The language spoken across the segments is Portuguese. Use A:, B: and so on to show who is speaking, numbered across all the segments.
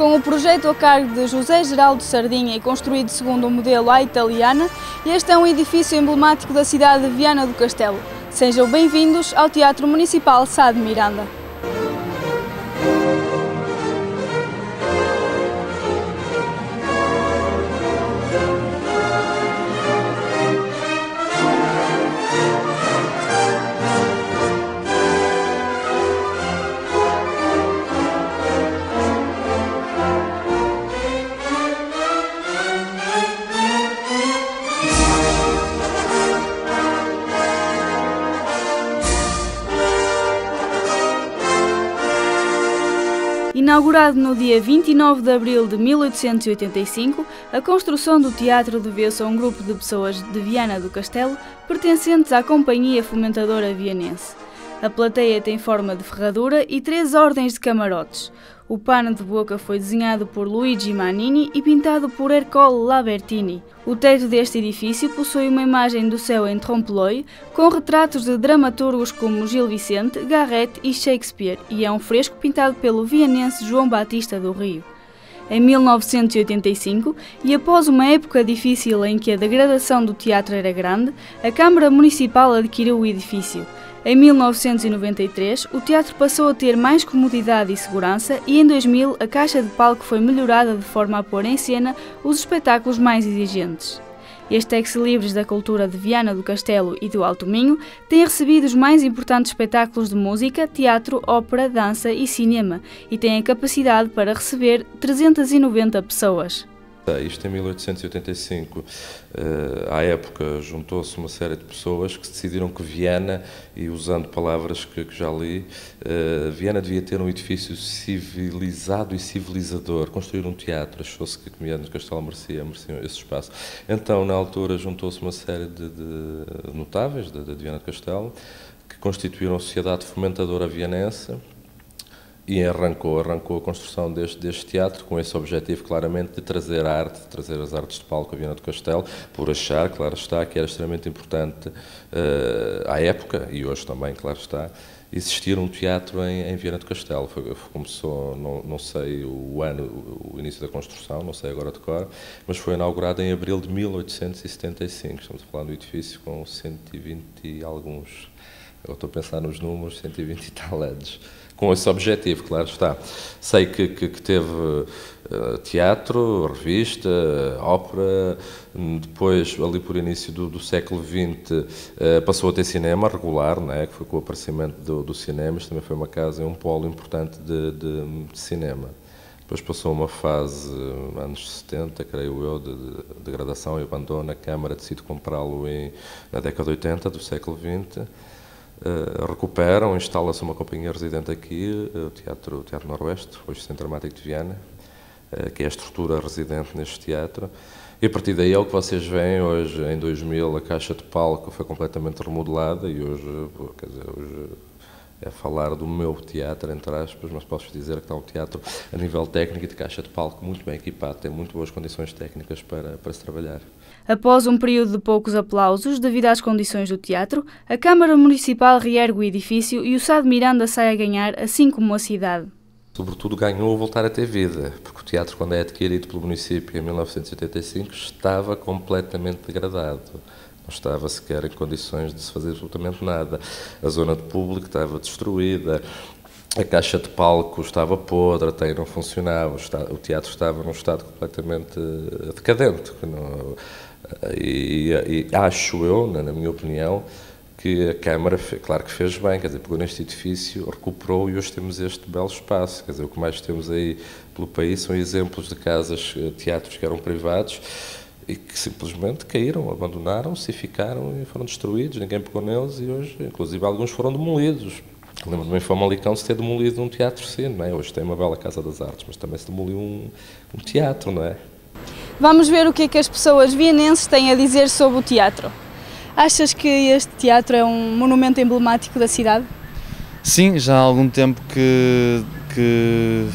A: Com o projeto a cargo de José Geraldo Sardinha e construído segundo o modelo à italiana, este é um edifício emblemático da cidade de Viana do Castelo. Sejam bem-vindos ao Teatro Municipal Sá de Miranda. Inaugurado no dia 29 de abril de 1885, a construção do teatro deveu-se a um grupo de pessoas de Viana do Castelo, pertencentes à Companhia Fomentadora Vianense. A plateia tem forma de ferradura e 3 ordens de camarotes. O pano de boca foi desenhado por Luigi Mannini e pintado por Ercole Labertini. O teto deste edifício possui uma imagem do céu em trompe-l'œil, com retratos de dramaturgos como Gil Vicente, Garrett e Shakespeare, e é um fresco pintado pelo vianense João Batista do Rio. Em 1985, e após uma época difícil em que a degradação do teatro era grande, a Câmara Municipal adquiriu o edifício. Em 1993, o teatro passou a ter mais comodidade e segurança e em 2000 a caixa de palco foi melhorada de forma a pôr em cena os espetáculos mais exigentes. Este ex-libris da cultura de Viana do Castelo e do Alto Minho tem recebido os mais importantes espetáculos de música, teatro, ópera, dança e cinema e tem a capacidade para receber 390 pessoas.
B: Isto em 1885, à época juntou-se uma série de pessoas que decidiram que Viana, e usando palavras que já li, Viana devia ter um edifício civilizado e civilizador, construir um teatro, achou-se que Viana do Castelo merecia esse espaço. Então, na altura, juntou-se uma série de notáveis de Viana do Castelo, que constituíram a Sociedade Fomentadora Vianense, e arrancou a construção deste teatro com esse objetivo claramente de trazer a arte, de trazer as artes de palco a Viana do Castelo, por achar, claro está, que era extremamente importante à época, e hoje também, claro está, existir um teatro em Viana do Castelo. Começou, não sei o ano, o início da construção, não sei agora de cor, mas foi inaugurado em abril de 1875. Estamos a falar de um edifício com 120 e alguns, eu estou a pensar nos números, 120 e tal anos. Com esse objetivo, claro está. Sei que teve teatro, revista, ópera, depois, ali por início do século XX, passou a ter cinema regular, né, que foi com o aparecimento do cinema. Isto também foi uma casa, um polo importante de cinema. Depois passou uma fase, anos 70, creio eu, de degradação e abandono. A Câmara decide comprá-lo na década de 80 do século XX. Recuperam, instala-se uma companhia residente aqui, o Teatro Noroeste, hoje Centro Dramático de Viana, que é a estrutura residente neste teatro. E a partir daí é o que vocês veem hoje, em 2000, a caixa de palco foi completamente remodelada e hoje, quer dizer, hoje é falar do meu teatro, entre aspas, mas posso dizer que está um teatro a nível técnico e de caixa de palco muito bem equipado, tem muito boas condições técnicas para se trabalhar.
A: Após um período de poucos aplausos devido às condições do teatro, a Câmara Municipal reergue o edifício e o Sá de Miranda sai a ganhar, assim como a cidade.
B: Sobretudo ganhou a voltar a ter vida, porque o teatro, quando é adquirido pelo município em 1985, estava completamente degradado. Não estava sequer em condições de se fazer absolutamente nada. A zona de público estava destruída, a caixa de palco estava podre, até não funcionava, o teatro estava num estado completamente decadente. E acho eu, na minha opinião, que a Câmara, claro que fez bem, quer dizer, pegou neste edifício, recuperou e hoje temos este belo espaço. Quer dizer, o que mais temos aí pelo país são exemplos de casas, teatros que eram privados e que simplesmente caíram, abandonaram-se e ficaram e foram destruídos, ninguém pegou neles e hoje, inclusive, alguns foram demolidos. Lembro-me em Famalicão de se ter demolido um teatro-cine, não é? Hoje tem uma bela Casa das Artes, mas também se demoliu um teatro, não é?
A: Vamos ver o que é que as pessoas vianenses têm a dizer sobre o teatro. Achas que este teatro é um monumento emblemático da cidade?
C: Sim, já há algum tempo que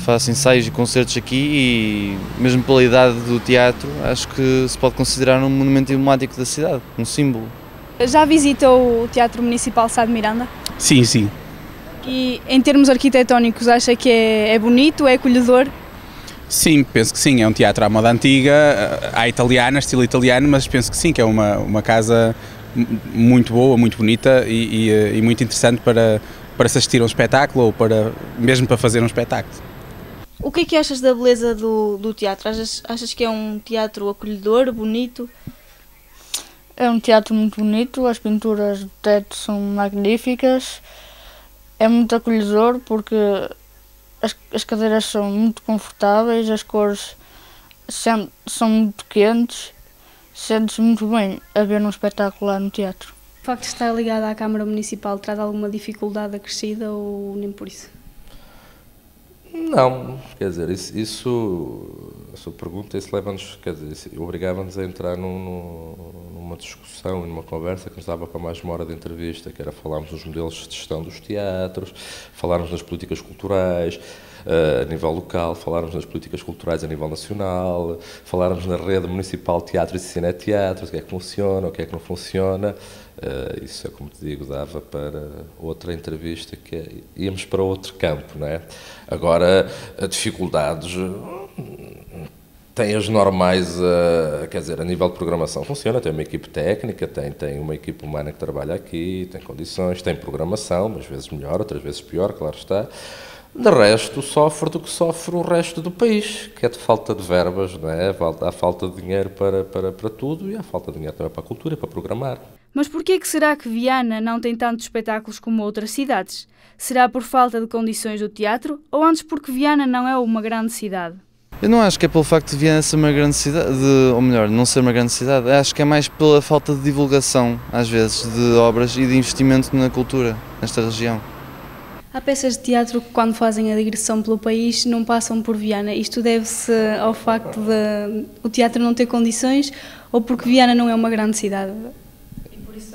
C: faço ensaios e concertos aqui e mesmo pela idade do teatro acho que se pode considerar um monumento emblemático da cidade, um símbolo.
A: Já visitou o Teatro Municipal Sá de Miranda?
D: Sim, sim.
A: E em termos arquitetónicos acha que é bonito, é acolhedor?
D: Sim, penso que sim, é um teatro à moda antiga, à italiana, estilo italiano, mas penso que sim, que é uma casa muito boa, muito bonita e muito interessante para se assistir a um espetáculo ou mesmo para fazer um espetáculo.
A: O que é que achas da beleza do teatro? Achas que é um teatro acolhedor, bonito?
E: É um teatro muito bonito, as pinturas do teto são magníficas, é muito acolhedor porque as cadeiras são muito confortáveis, as cores são muito quentes, sentes muito bem a ver um espetáculo lá no teatro.
A: O facto de estar ligado à Câmara Municipal traz alguma dificuldade acrescida ou nem por isso?
B: Não, quer dizer, a sua pergunta, isso leva-nos, quer dizer, obrigava-nos a entrar numa discussão e numa conversa que nos dava para mais uma hora de entrevista, que era falarmos dos modelos de gestão dos teatros, falarmos das políticas culturais a nível local, falarmos nas políticas culturais a nível nacional, falarmos na rede municipal de teatro e cine-teatro, o que é que funciona, o que é que não funciona. Isso é, como te digo, dava para outra entrevista, íamos para outro campo, não é? Agora, dificuldades tem as normais, quer dizer, a nível de programação funciona, tem uma equipe técnica, tem uma equipe humana que trabalha aqui, tem condições, tem programação, umas vezes melhor, outras vezes pior, claro está. De resto, sofre do que sofre o resto do país, que é de falta de verbas, não é? Há falta de dinheiro para tudo e há falta de dinheiro também para a cultura e para programar.
A: Mas porquê que será que Viana não tem tantos espetáculos como outras cidades? Será por falta de condições do teatro ou antes porque Viana não é uma grande cidade?
C: Eu não acho que é pelo facto de Viana ser uma grande cidade, ou melhor, não ser uma grande cidade, acho que é mais pela falta de divulgação, às vezes, de obras e de investimento na cultura, nesta região.
A: Há peças de teatro que, quando fazem a digressão pelo país, não passam por Viana. Isto deve-se ao facto de o teatro não ter condições ou porque Viana não é uma grande cidade?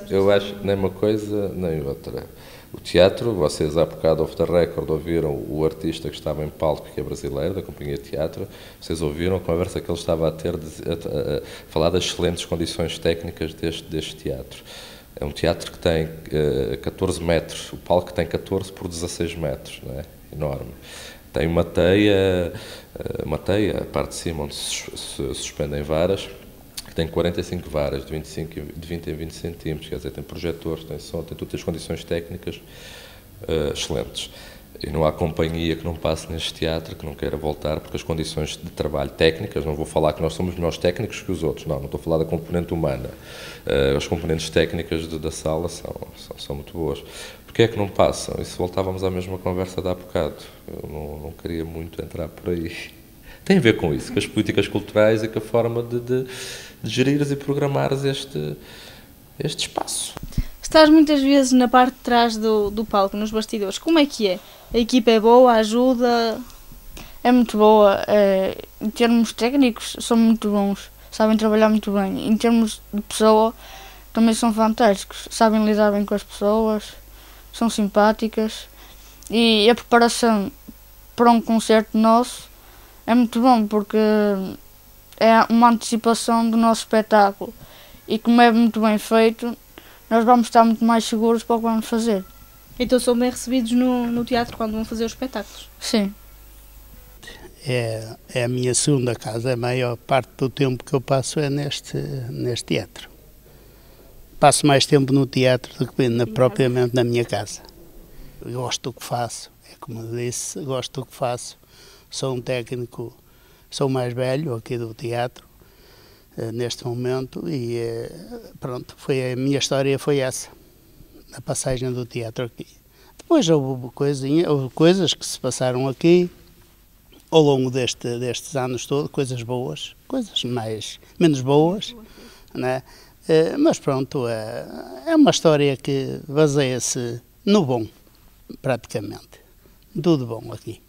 B: Eu acho que nem uma coisa nem outra. O teatro, vocês há bocado off the record ouviram o artista que estava em palco, que é brasileiro, da Companhia de Teatro, vocês ouviram a conversa que ele estava a ter, a falar das excelentes condições técnicas deste teatro. É um teatro que tem 14 metros, o palco tem 14 por 16 metros, não é? Enorme. Tem uma teia, a parte de cima onde se suspendem varas, que tem 45 varas, de 20 em 20 centímetros, quer dizer, tem projetores, tem som, tem todas as condições técnicas excelentes. E não há companhia que não passe neste teatro que não queira voltar, porque as condições de trabalho técnicas, não vou falar que nós somos melhores técnicos que os outros, não estou a falar da componente humana. As componentes técnicas da sala são muito boas. Porquê é que não passam? E se voltávamos à mesma conversa de há bocado? Eu não queria muito entrar por aí. Tem a ver com isso, com as políticas culturais e com a forma de gerires e programares este espaço.
A: Estás muitas vezes na parte de trás do palco, nos bastidores. Como é que é? A equipa é boa, ajuda?
E: É muito boa. Em termos técnicos, são muito bons. Sabem trabalhar muito bem. Em termos de pessoa, também são fantásticos. Sabem lidar bem com as pessoas, são simpáticas. E a preparação para um concerto nosso é muito bom, porque é uma antecipação do nosso espetáculo. E como é muito bem feito, nós vamos estar muito mais seguros para o que vamos fazer.
A: Então são bem recebidos no teatro quando vão fazer os espetáculos?
E: Sim.
F: É a minha segunda casa, a maior parte do tempo que eu passo é neste teatro. Passo mais tempo no teatro do que propriamente na minha casa. Eu gosto do que faço, é como eu disse, gosto do que faço. Sou um técnico, sou o mais velho aqui do teatro, neste momento, e pronto, a minha história foi essa, a passagem do teatro aqui. Depois houve coisas que se passaram aqui ao longo destes anos todos, coisas boas, coisas menos boas, né? Mas pronto, é uma história que baseia-se no bom, praticamente, tudo bom aqui.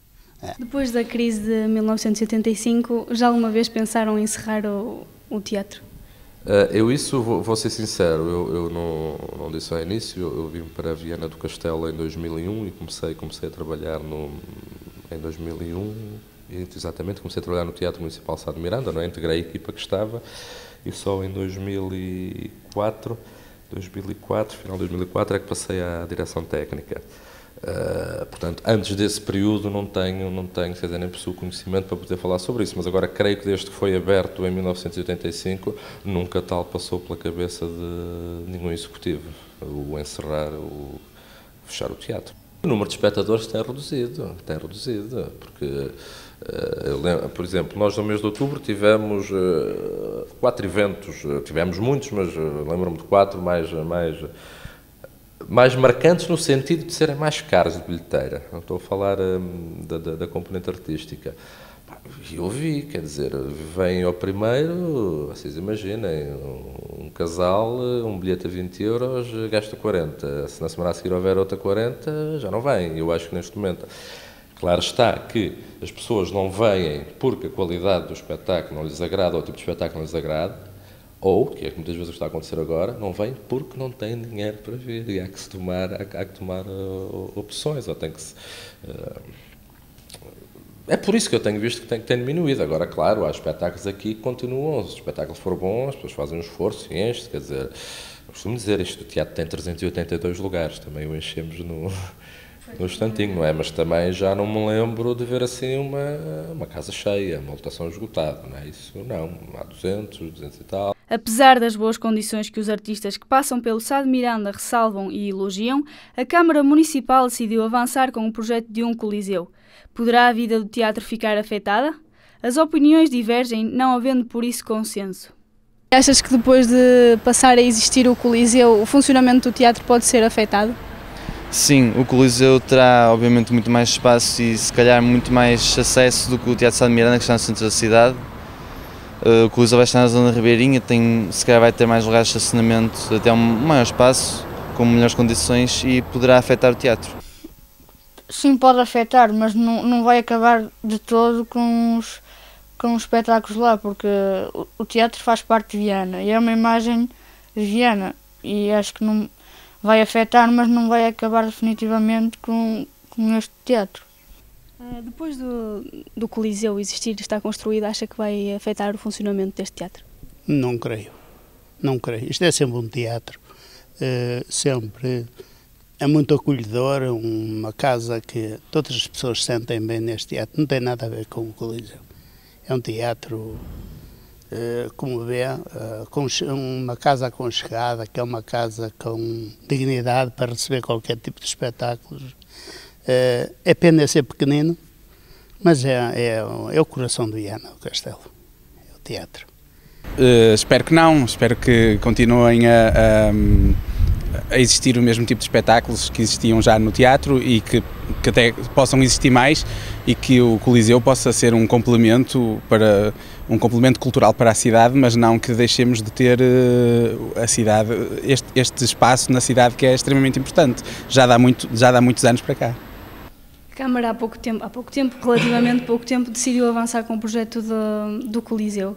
A: Depois da crise de 1985, já alguma vez pensaram em encerrar o teatro?
B: Vou ser sincero, eu não disse ao início, eu vim para Viana do Castelo em 2001 e comecei a trabalhar em 2001, exatamente, comecei a trabalhar no Teatro Municipal Sá de Miranda, não é? Integrei a equipa que estava e só em 2004, final de 2004 é que passei à direção técnica. Portanto, antes desse período não tenho quer dizer, nem possuo conhecimento para poder falar sobre isso, mas agora creio que desde que foi aberto em 1985 nunca tal passou pela cabeça de nenhum executivo o encerrar, o fechar o teatro. O número de espectadores tem reduzido, porque, por exemplo, nós no mês de outubro tivemos 4 eventos, tivemos muitos, mas lembro-me de 4 mais marcantes no sentido de serem mais caros de bilheteira. Não estou a falar da componente artística. E eu vi, quer dizer, vem ao primeiro, vocês imaginem, um casal, um bilhete a 20 euros, gasta 40. Se na semana a seguir houver outra 40, já não vem. Eu acho que neste momento, claro está que as pessoas não vêm porque a qualidade do espetáculo não lhes agrada ou o tipo de espetáculo não lhes agrada, ou, que é que muitas vezes está a acontecer agora, não vem porque não têm dinheiro para vir e há que tomar opções, ou tem que se... É por isso que eu tenho visto que tem diminuído. Agora, claro, há espetáculos aqui que continuam, se o espetáculo for bom, as pessoas fazem um esforço e enche-se, quer dizer, eu costumo dizer, isto, o teatro tem 382 lugares, também o enchemos no instantinho, não é? Mas também já não me lembro de ver assim uma casa cheia, uma lotação esgotada, não é? Isso não, há 200 e tal.
A: Apesar das boas condições que os artistas que passam pelo Sá de Miranda ressalvam e elogiam, a Câmara Municipal decidiu avançar com o projeto de um coliseu. Poderá a vida do teatro ficar afetada? As opiniões divergem, não havendo por isso consenso.
G: Achas que depois de passar a existir o coliseu, o funcionamento do teatro pode ser afetado?
C: Sim, o Coliseu terá obviamente muito mais espaço e se calhar muito mais acesso do que o Teatro Sá de Miranda, que está no centro da cidade. O Coliseu vai estar na zona ribeirinha, se calhar vai ter mais lugares de estacionamento, até um maior espaço, com melhores condições e poderá afetar o teatro.
E: Sim, pode afetar, mas não vai acabar de todo com os espetáculos lá, porque o teatro faz parte de Viana e é uma imagem de Viana e acho que não vai afetar, mas não vai acabar definitivamente com este teatro.
G: Depois do Coliseu existir e estar construído, acha que vai afetar o funcionamento deste teatro?
F: Não creio. Isto é sempre um teatro, sempre é muito acolhedor, uma casa que todas as pessoas sentem bem neste teatro, não tem nada a ver com o Coliseu. É um teatro, como vê, com uma casa aconchegada, que é uma casa com dignidade para receber qualquer tipo de espetáculos. É pena ser pequenino, mas é o coração de Viana, o Castelo, é o teatro.
D: Espero que não, espero que continuem a existir o mesmo tipo de espetáculos que existiam já no teatro e que até possam existir mais e que o Coliseu possa ser um complemento cultural para a cidade, mas não que deixemos de ter a cidade, este espaço na cidade que é extremamente importante, já dá muitos anos para cá.
G: A Câmara há pouco tempo, relativamente pouco tempo, decidiu avançar com o projeto do Coliseu.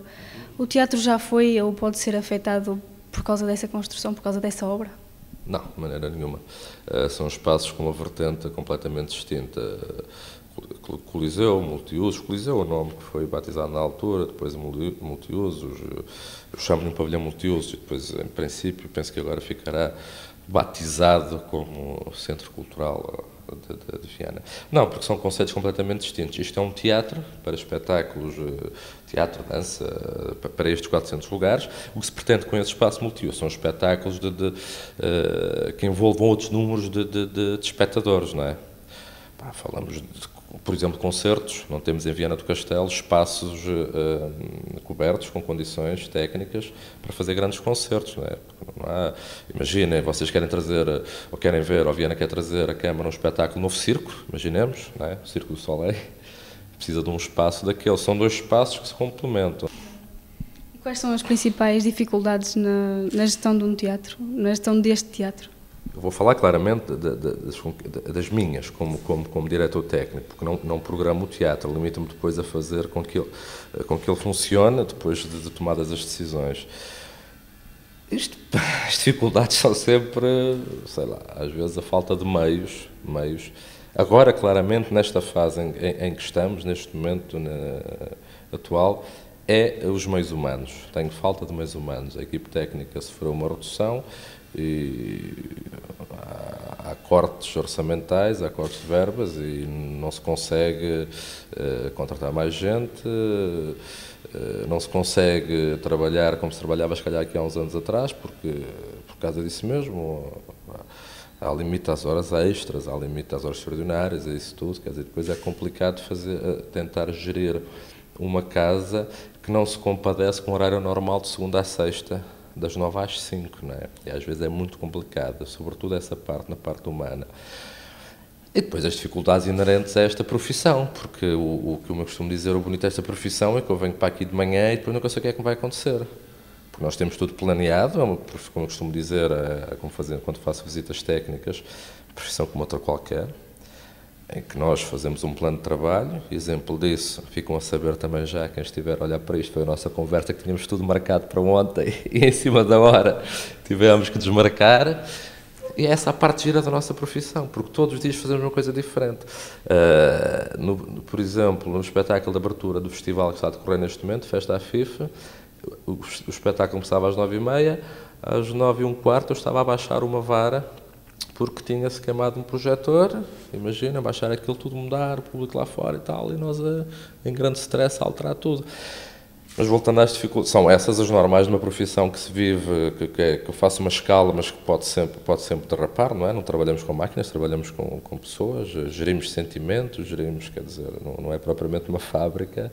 G: O teatro já foi ou pode ser afetado por causa dessa construção, por causa dessa obra?
B: Não, de maneira nenhuma. São espaços com uma vertente completamente distinta. Coliseu, multiusos. Coliseu é o nome que foi batizado na altura, depois multiusos. Eu chamo-lhe um pavilhão multiusos e depois, em princípio, penso que agora ficará batizado como Centro Cultural de Viana. Não, porque são conceitos completamente distintos. Isto é um teatro para espetáculos, teatro, dança, para estes 400 lugares. O que se pretende com esse espaço multiuso são espetáculos que envolvam outros números de espectadores, não é? Falamos, por exemplo, de concertos. Não temos em Viana do Castelo espaços cobertos com condições técnicas para fazer grandes concertos, não é? Não há, imaginem, vocês querem trazer, ou querem ver, ou Viana quer trazer a Câmara um espetáculo Novo Circo, imaginemos, não é? O Circo do Soleil, precisa de um espaço daquele. São dois espaços que se complementam.
G: E quais são as principais dificuldades na gestão de um teatro, na gestão deste teatro?
B: Eu vou falar claramente das minhas, como diretor técnico, porque não programo o teatro, limito-me depois a fazer com que ele funcione, depois de tomadas as decisões. As dificuldades são sempre, sei lá, às vezes a falta de meios. Agora, claramente, nesta fase em que estamos, neste momento atual, é os meios humanos. Tenho falta de meios humanos. A equipe técnica sofreu uma redução e há cortes orçamentais, há cortes de verbas e não se consegue contratar mais gente, não se consegue trabalhar como se trabalhava, se calhar, aqui há uns anos atrás, porque por causa disso mesmo há limite às horas extras, há limite às horas extraordinárias, é isso tudo, quer dizer, depois é complicado tentar gerir uma casa que não se compadece com o horário normal de segunda à sexta, das 9 às 5, não é? E às vezes é muito complicado, sobretudo essa parte, na parte humana. E depois as dificuldades inerentes a esta profissão, porque o que eu me costumo dizer, o bonito desta profissão é que eu venho para aqui de manhã e depois nunca sei o que é que vai acontecer. Porque nós temos tudo planeado, como eu costumo dizer, quando faço visitas técnicas, profissão como outra qualquer, em que nós fazemos um plano de trabalho, exemplo disso, ficam a saber também já, quem estiver a olhar para isto, foi a nossa conversa que tínhamos tudo marcado para ontem e em cima da hora tivemos que desmarcar, e é essa a parte gira da nossa profissão, porque todos os dias fazemos uma coisa diferente. Por exemplo, no espetáculo de abertura do festival que está a decorrer neste momento, Festa à FIFA, o espetáculo começava às 9h30, às 9h15 eu estava a baixar uma vara, porque tinha-se queimado um projetor, imagina, baixar aquilo tudo, mudar, o público lá fora e tal, e nós em grande stress a alterar tudo. Mas voltando às dificuldades, são essas as normais de uma profissão que se vive, que eu faço uma escala, mas que pode sempre derrapar, não é? Não trabalhamos com máquinas, trabalhamos com pessoas, gerimos sentimentos, quer dizer, não é propriamente uma fábrica.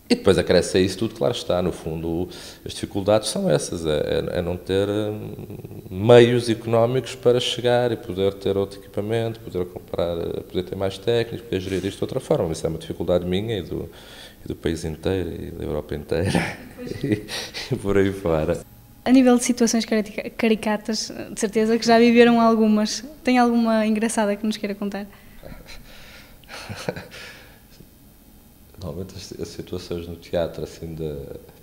B: E depois acresce a isso tudo, claro está, no fundo, as dificuldades são essas, é não ter meios económicos para chegar e poder ter outro equipamento, poder comprar, poder ter mais técnicos, poder gerir isto de outra forma. Isso é uma dificuldade minha e do país inteiro e da Europa inteira e por aí fora.
G: A nível de situações caricatas, de certeza que já viveram algumas. Tem alguma engraçada que nos queira contar?
B: Normalmente as situações no teatro, assim,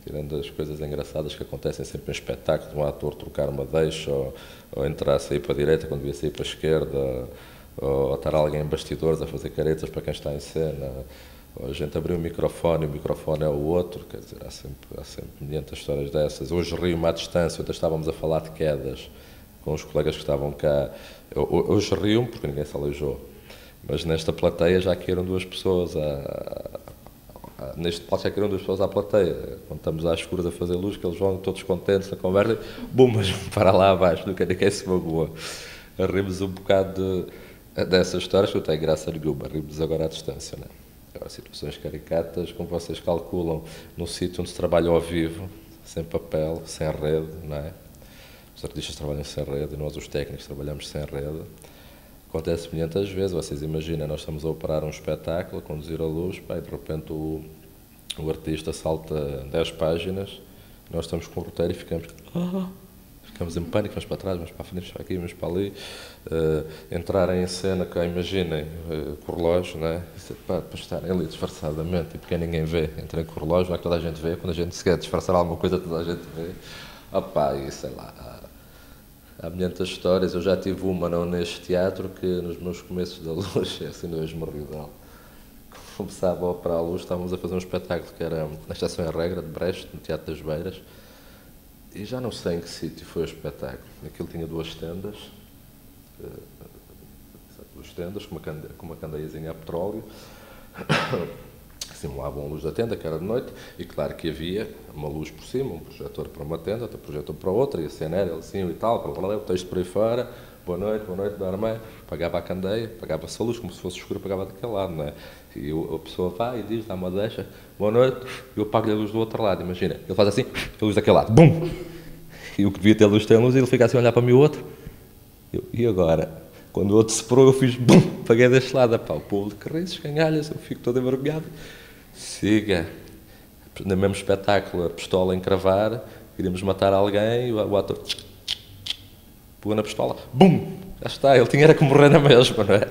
B: tirando as coisas engraçadas que acontecem sempre em espetáculo, um ator trocar uma deixa, ou entrar, sair para a direita quando devia sair para a esquerda, ou estar alguém em bastidores a fazer caretas para quem está em cena, ou a gente abrir o microfone é o outro, quer dizer, há sempre mediante as histórias dessas. Hoje rio-me à distância, ontem estávamos a falar de quedas com os colegas que estavam cá. Hoje rio-me porque ninguém se aleijou, mas nesta plateia já caíram duas pessoas neste palco já caíram duas pessoas à plateia. Quando estamos às escuras a fazer luz, que eles vão todos contentes na conversa, bum, mas para lá abaixo, nunca ninguém se magoa. Rimos um bocado dessas histórias, que eu tenho graça nenhuma, rimos agora à distância, não é? Agora, situações caricatas, como vocês calculam, num sítio onde se trabalha ao vivo, sem papel, sem rede, não é? Os artistas trabalham sem rede, nós os técnicos trabalhamos sem rede. Acontece muitas vezes, vocês imaginem, nós estamos a operar um espetáculo, a conduzir a luz, pá, e de repente o artista salta 10 páginas, nós estamos com o roteiro e ficamos em pânico, vamos para trás, vamos para a frente, vamos para aqui, vamos para ali, entrarem em cena, cá, imaginem, com o relógio, não é? Para estarem ali disfarçadamente, e porque ninguém vê, entrem com o relógio, não é que toda a gente vê, quando a gente se quer disfarçar alguma coisa, toda a gente vê, opá, e sei lá. Há muitas histórias, eu já tive uma não neste teatro, que nos meus começos da luz, assim no ex-morridal, começava a operar a luz, estávamos a fazer um espetáculo que era na Estação em Regra, de Brecht, no Teatro das Beiras, e já não sei em que sítio foi o espetáculo. Aquilo tinha duas tendas com uma candeiazinha a petróleo, simulavam a luz da tenda, que era de noite, e claro que havia uma luz por cima, um projetor para uma tenda, outro projetor para outra, e a cena era assim e tal, o texto por aí fora, boa noite, dorme, pagava a candeia, pagava-se a luz, como se fosse escuro, pagava daquele lado, não é? E a pessoa vai e diz, dá uma deixa, boa noite, e eu pago-lhe a luz do outro lado, imagina, ele faz assim, a luz daquele lado, bum! E o que devia ter luz tem luz, e ele fica assim a olhar para mim o outro, e agora? Quando o outro se parou, eu fiz, bum, paguei deste lado, pá, o público ri, escangalhas, eu fico todo envergonhado. Siga, no mesmo espetáculo, a pistola encravar, queríamos matar alguém, e o ator pegou na pistola, bum, já está, ele tinha era que morrer na mesma, não é?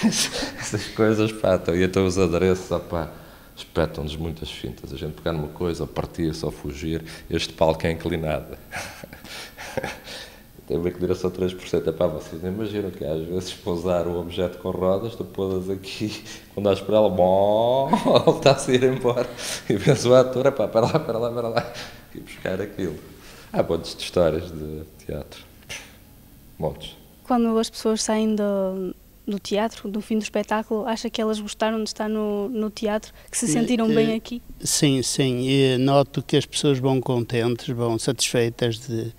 B: Essas coisas, pá, e então os adereços, pá, espetam-nos muitas fintas, a gente pegar numa coisa, ou partir-se, ou fugir, este palco é inclinado. Tem uma inclinação de 3%, pá, vocês não imaginam que às vezes pousar um objeto com rodas, tu pôs aqui, quando dás para ela, bom, ele está a sair embora, e vês o ator, pá, para lá, e buscar aquilo. Há montes de histórias de teatro, montes.
G: quando as pessoas saem do teatro, do fim do espetáculo, acha que elas gostaram de estar no teatro, que se sentiram bem aqui?
F: Sim, sim. E noto que as pessoas vão contentes, vão satisfeitas de,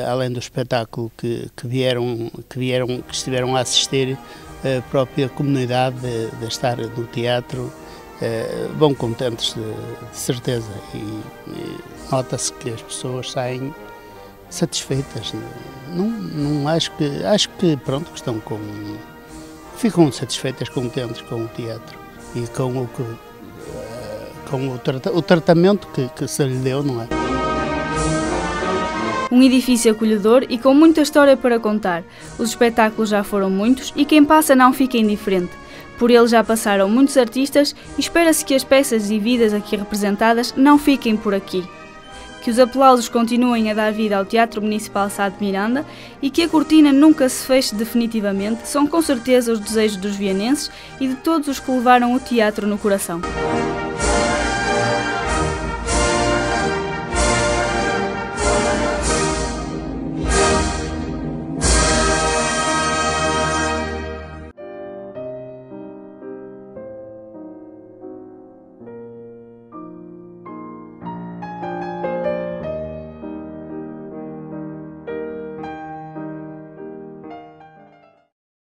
F: além do espetáculo que estiveram a assistir, a própria comunidade de estar no teatro, vão contentes de certeza. E nota-se que as pessoas saem satisfeitas. Não acho que pronto, que ficam satisfeitas, contentes com o teatro e com o tratamento que se lhe deu, não é?
A: Um edifício acolhedor e com muita história para contar. Os espetáculos já foram muitos e quem passa não fica indiferente. Por ele já passaram muitos artistas e espera-se que as peças e vidas aqui representadas não fiquem por aqui. Que os aplausos continuem a dar vida ao Teatro Municipal Sá de Miranda e que a cortina nunca se feche definitivamente são com certeza os desejos dos vianenses e de todos os que levaram o teatro no coração.